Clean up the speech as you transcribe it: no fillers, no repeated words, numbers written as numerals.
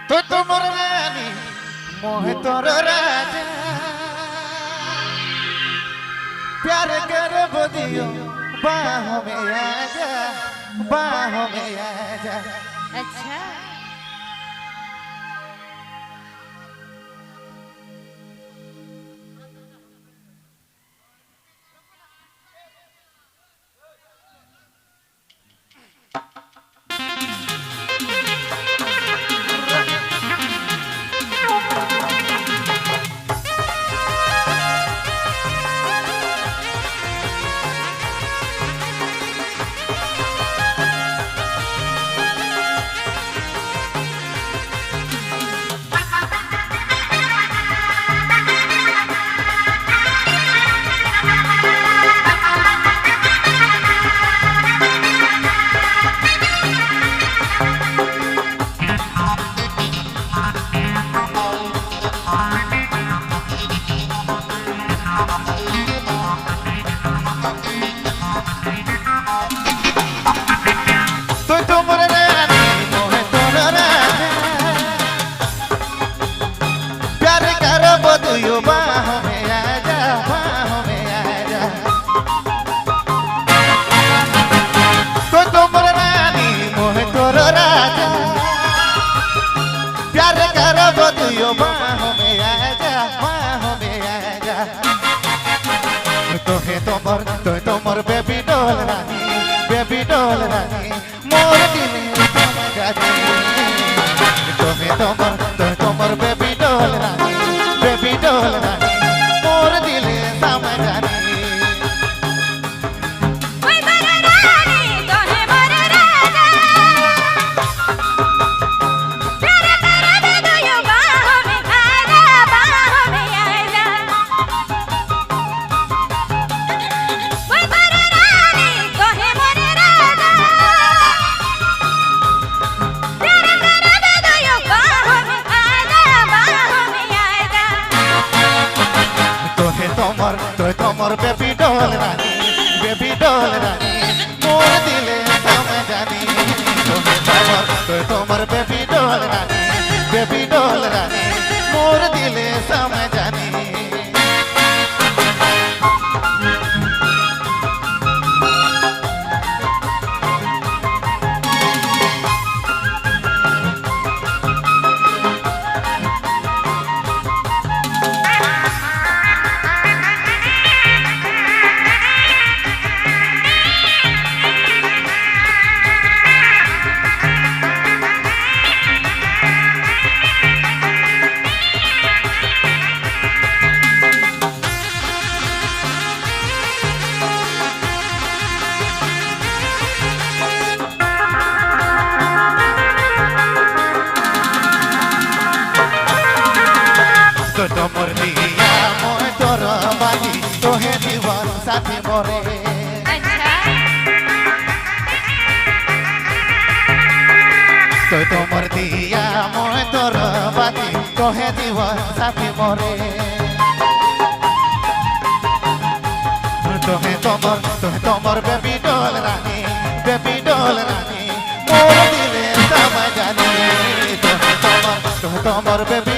तो तुमर रानी मोहे तोर राजा प्यार कर बदियो बाहों में आजा बाहों में आजा। अच्छा बाहों में आजा बाहों में आजा। तो तुम रानी मोहे तोर राजा प्यार करब तुयो बाहों में आजा बाहों में आजा। तो तोमर बेबी डॉल रानी मोर दिल समझा दे। तो तोमर बेबी डॉल रानी मोर दिल समझा दे। तोमर बेबी डॉल रानी मोर दिले समझा दी। तोमर बेबी डॉल रानी मोर दिले समझा दी। तोमर लिया मोहे तोर बाली तोहे दीवान साथी मोरे। अच्छा तो तोमर दिया मोहे तोर बाली तोहे दीवान साथी मोरे। तोहे तोमर बेबी डॉल रानी मोर दिले समझा दे। तोहे तोमर बेबी